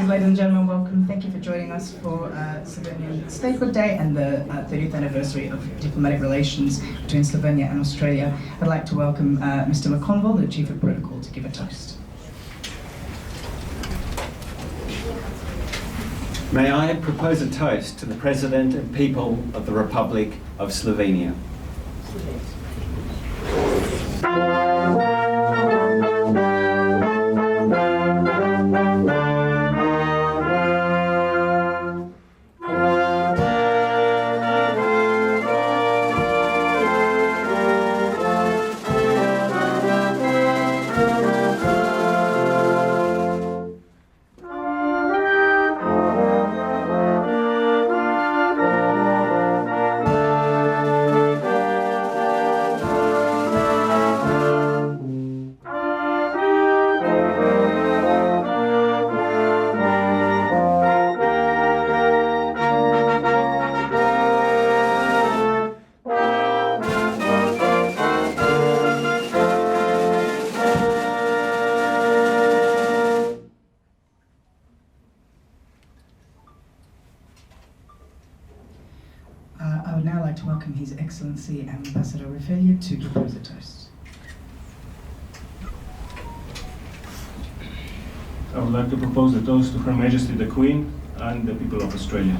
ladies and gentlemen, welcome. Thank you for joining us for Slovenian Statehood Day and the 30th anniversary of diplomatic relations between Slovenia and Australia. I'd like to welcome Mr. McConville, the Chief of Protocol, to give a toast. May I propose a toast to the President and people of the Republic of Slovenia. I would now like to welcome His Excellency Ambassador Rifelj to propose a toast. I would like to propose a toast to Her Majesty the Queen and the people of Australia.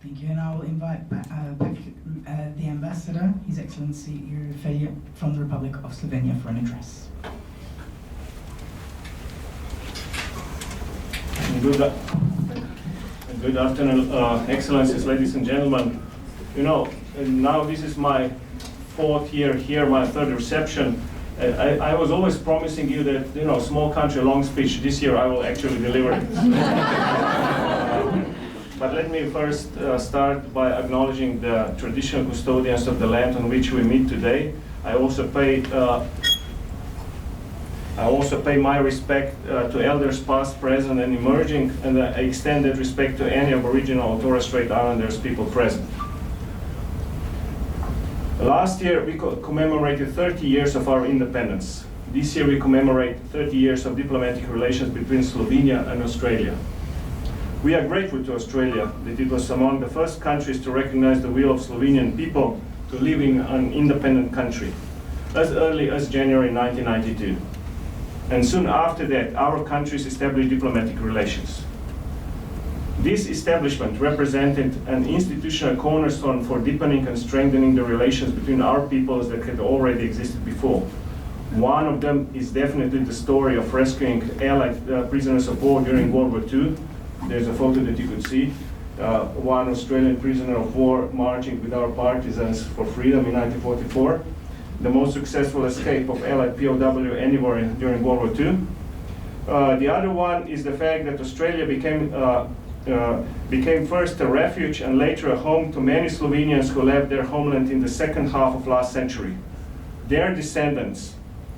Thank you, and I will invite back the Ambassador, His Excellency Jurij Rifelj from the Republic of Slovenia for an address. Good afternoon, Excellencies, ladies and gentlemen. You know, now this is my fourth year here, my third reception. I was always promising you that, you know, small country, long speech. This year I will actually deliver it. But let me first start by acknowledging the traditional custodians of the land on which we meet today. I also pay my respect to elders past, present, and emerging, and I extend that respect to any Aboriginal or Torres Strait Islanders people present. Last year we commemorated 30 years of our independence. This year we commemorate 30 years of diplomatic relations between Slovenia and Australia. We are grateful to Australia that it was among the first countries to recognize the will of Slovenian people to live in an independent country, as early as January 1992. And soon after that, our countries established diplomatic relations. This establishment represented an institutional cornerstone for deepening and strengthening the relations between our peoples that had already existed before. One of them is definitely the story of rescuing Allied prisoners of war during World War II. There's a photo that you could see. One Australian prisoner of war marching with our partisans for freedom in 1944. The most successful escape of Allied POW anywhere during World War II. The other one is the fact that Australia became first a refuge and later a home to many Slovenians who left their homeland in the second half of last century. Their descendants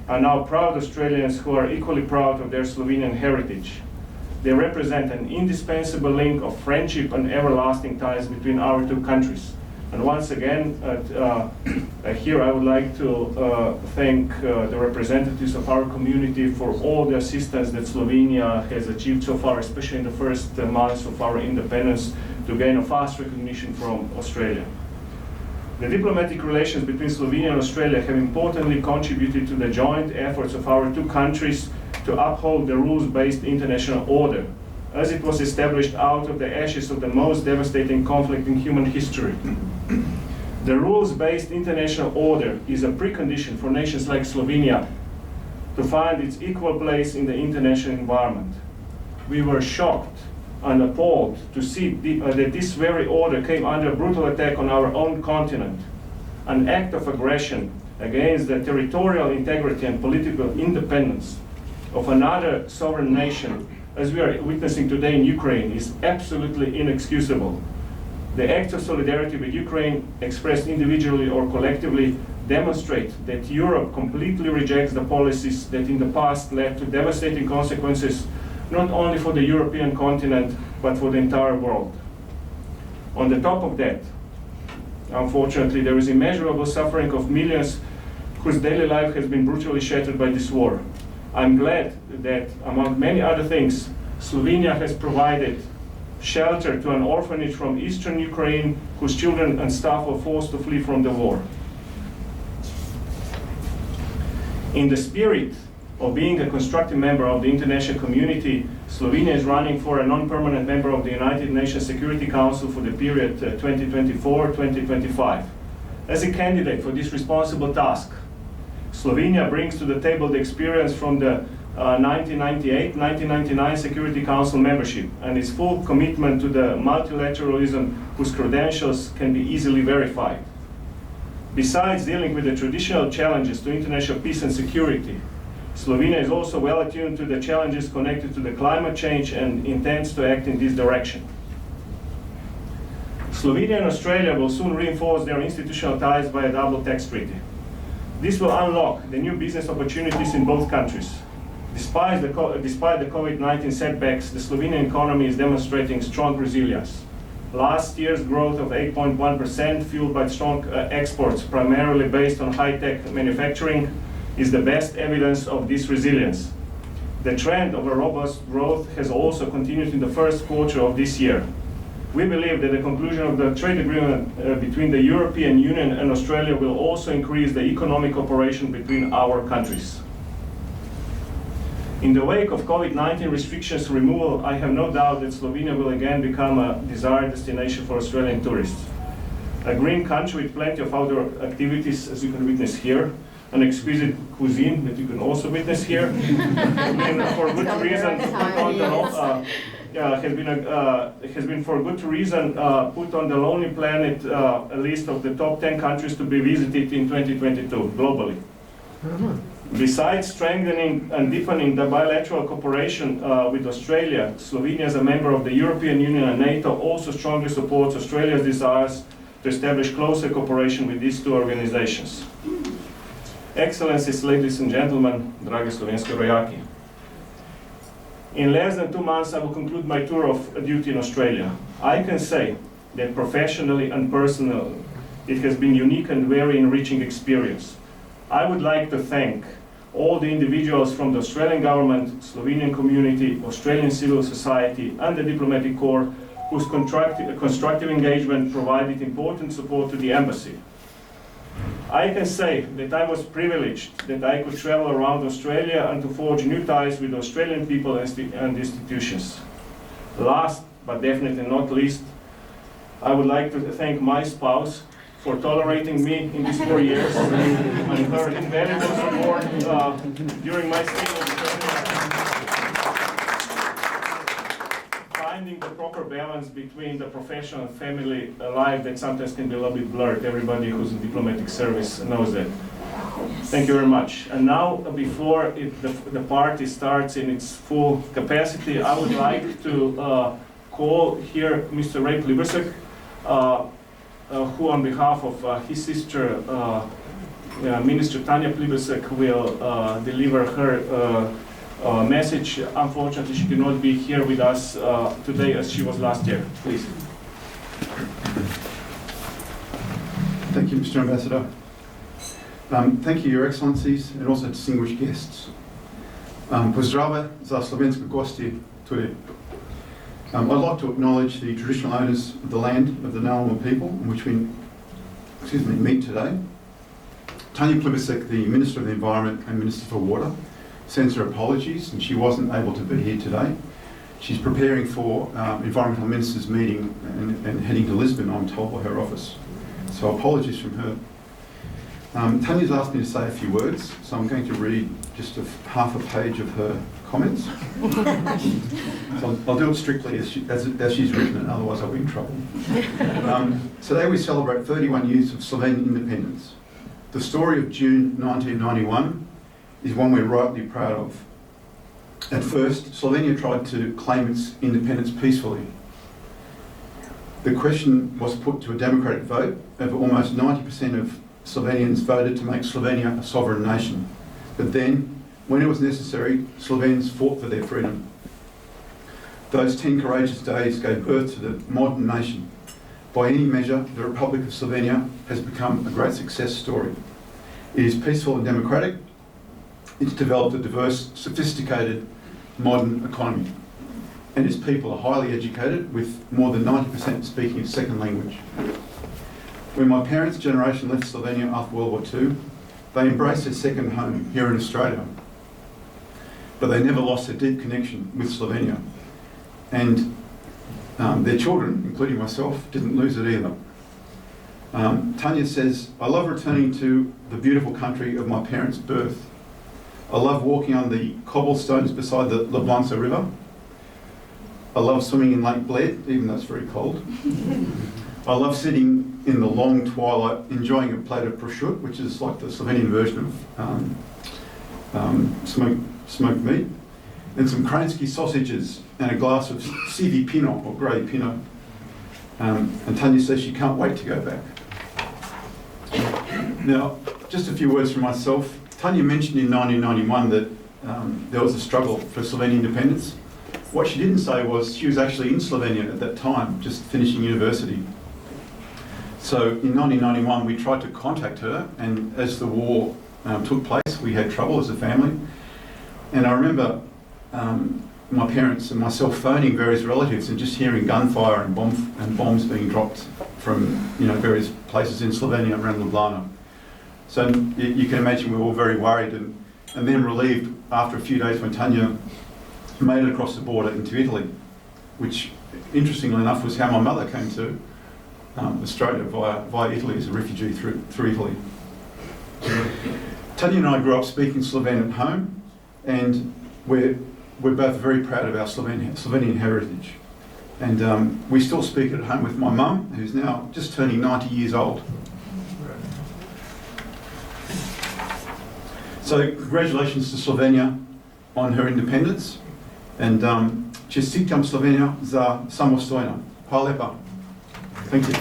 are now proud Australians who are equally proud of their Slovenian heritage. They represent an indispensable link of friendship and everlasting ties between our two countries. And once again, here I would like to thank the representatives of our community for all the assistance that Slovenia has achieved so far, especially in the first months of our independence, to gain a fast recognition from Australia. The diplomatic relations between Slovenia and Australia have importantly contributed to the joint efforts of our two countries to uphold the rules-based international order, as it was established out of the ashes of the most devastating conflict in human history. The rules-based international order is a precondition for nations like Slovenia to find its equal place in the international environment. We were shocked and appalled to see that this very order came under a brutal attack on our own continent, an act of aggression against the territorial integrity and political independence of another sovereign nation, as we are witnessing today in Ukraine, is absolutely inexcusable. The acts of solidarity with Ukraine, expressed individually or collectively, demonstrate that Europe completely rejects the policies that in the past led to devastating consequences, not only for the European continent, but for the entire world. On the top of that, unfortunately, there is immeasurable suffering of millions whose daily life has been brutally shattered by this war. I'm glad that, among many other things, Slovenia has provided shelter to an orphanage from eastern Ukraine, whose children and staff were forced to flee from the war. In the spirit of being a constructive member of the international community, Slovenia is running for a non-permanent member of the United Nations Security Council for the period 2024-2025. As a candidate for this responsible task, Slovenia brings to the table the experience from the 1998-1999 Security Council membership and its full commitment to the multilateralism whose credentials can be easily verified. Besides dealing with the traditional challenges to international peace and security, Slovenia is also well attuned to the challenges connected to the climate change and intends to act in this direction. Slovenia and Australia will soon reinforce their institutional ties by a double tax treaty. This will unlock the new business opportunities in both countries. Despite the COVID-19 setbacks, the Slovenian economy is demonstrating strong resilience. Last year's growth of 8.1%, fueled by strong exports, primarily based on high-tech manufacturing, is the best evidence of this resilience. The trend of a robust growth has also continued in the first quarter of this year. We believe that the conclusion of the trade agreement between the European Union and Australia will also increase the economic cooperation between our countries. In the wake of COVID-19 restrictions removal, I have no doubt that Slovenia will again become a desired destination for Australian tourists. A green country with plenty of outdoor activities, as you can witness here, an exquisite cuisine that you can also witness here, and for good reason has been for good reason put on the Lonely Planet a list of the top 10 countries to be visited in 2022 globally. Besides strengthening and deepening the bilateral cooperation with Australia, Slovenia, as a member of the European Union and NATO, also strongly supports Australia's desires to establish closer cooperation with these two organizations. Excellencies, ladies and gentlemen, dragi slovenski rojaki. In less than 2 months, I will conclude my tour of duty in Australia. I can say that professionally and personally, it has been unique and very enriching experience. I would like to thank all the individuals from the Australian government, Slovenian community, Australian civil society, and the diplomatic corps whose constructive engagement provided important support to the embassy. I can say that I was privileged that I could travel around Australia and to forge new ties with Australian people and institutions. Last, but definitely not least, I would like to thank my spouse for tolerating me in these 4 years and her invaluable support during my stay in Australia. Finding the proper balance between the professional and family life that sometimes can be a little bit blurred. Everybody who's in diplomatic service knows that. Thank you very much. And now, before the party starts in its full capacity, I would like to call here Mr. Ray Plibesek, who on behalf of his sister, Minister Tanja Plibesek, will deliver her message. Unfortunately, she cannot be here with us today as she was last year. Please. Thank you, Mr. Ambassador. Thank you, Your Excellencies, and also distinguished guests. Pozdrave za slovenske gosti today. I'd like to acknowledge the traditional owners of the land of the Nalama people in which we meet today. Tanja Plibesek, the Minister of the Environment and Minister for Water, sends her apologies, and she wasn't able to be here today. She's preparing for Environmental Ministers' meeting and heading to Lisbon, I'm told, by her office. So apologies from her. Tanya's asked me to say a few words, so I'm going to read just half a page of her comments. So I'll do it strictly as she's written it, otherwise I'll be in trouble. Today we celebrate 31 years of Slovenian independence. The story of June 1991 is one we're rightly proud of. At first, Slovenia tried to claim its independence peacefully. The question was put to a democratic vote. Over almost 90% of Slovenians voted to make Slovenia a sovereign nation. But then, when it was necessary, Slovenes fought for their freedom. Those 10 courageous days gave birth to the modern nation. By any measure, the Republic of Slovenia has become a great success story. It is peaceful and democratic. It's developed a diverse, sophisticated, modern economy. And its people are highly educated, with more than 90% speaking a second language. When my parents' generation left Slovenia after World War II, they embraced their second home here in Australia. But they never lost their deep connection with Slovenia. And their children, including myself, didn't lose it either. Tanya says, I love returning to the beautiful country of my parents' birth. I love walking on the cobblestones beside the Leblanca River. I love swimming in Lake Bled, even though it's very cold. I love sitting in the long twilight enjoying a plate of prosciutto, which is like the Slovenian version of smoked meat, and some Kransky sausages and a glass of Sivi Pinot, or grey Pinot. And Tanya says she can't wait to go back. Now, just a few words from myself. Tanya mentioned in 1991 that there was a struggle for Slovenian independence. What she didn't say was she was actually in Slovenia at that time, just finishing university. So in 1991 we tried to contact her, and as the war took place we had trouble as a family. And I remember my parents and myself phoning various relatives and just hearing gunfire and bombs being dropped from various places in Slovenia around Ljubljana. So you can imagine we were all very worried and then relieved after a few days when Tanya made it across the border into Italy, which interestingly enough was how my mother came to Australia via Italy as a refugee through Italy. Tanya and I grew up speaking Slovene at home, and we're both very proud of our Slovenian heritage. And we still speak it at home with my mum, who's now just turning 90 years old. So congratulations to Slovenia on her independence, and čestitam Slovenia za samostojno. Hvala lepa. Thank you.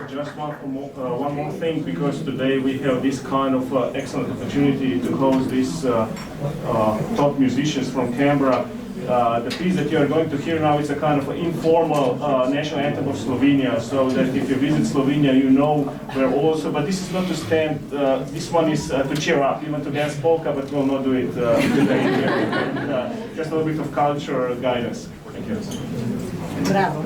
Just one more thing, because today we have this kind of excellent opportunity to host these top musicians from Canberra. The piece that you are going to hear now is a kind of informal national anthem of Slovenia, so that if you visit Slovenia, you know where also, but this is not to stand, this one is to cheer up, even to dance polka, but we'll not do it today. Just a little bit of culture guidance. Thank you. Bravo.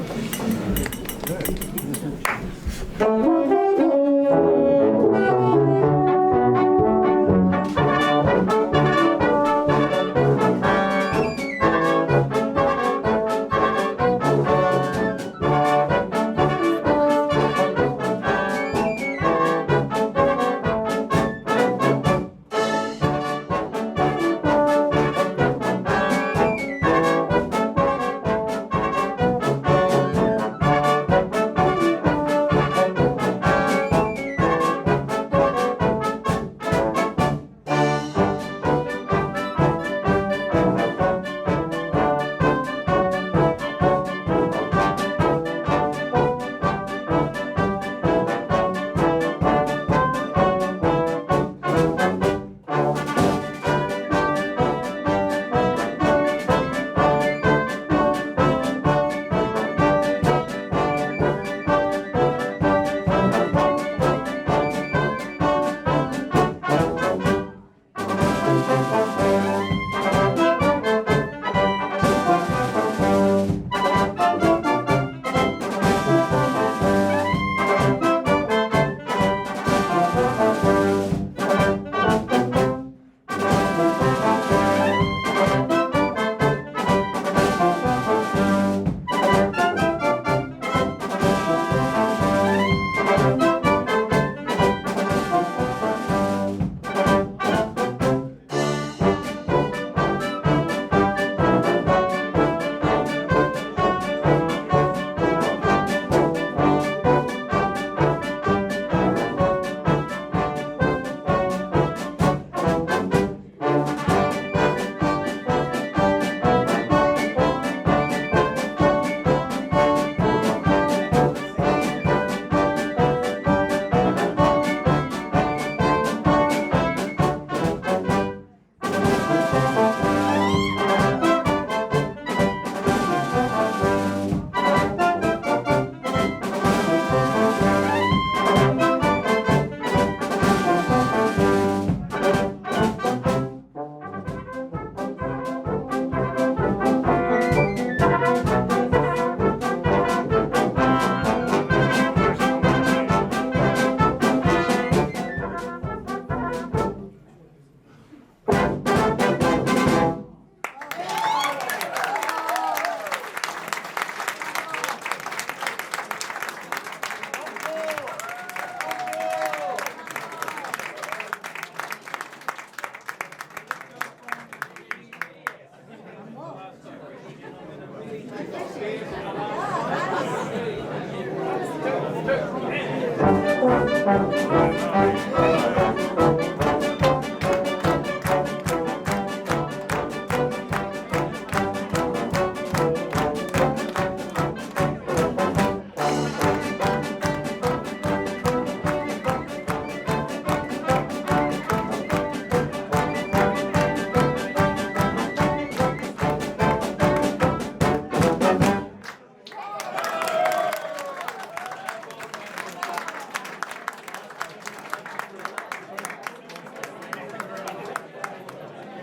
Thank you.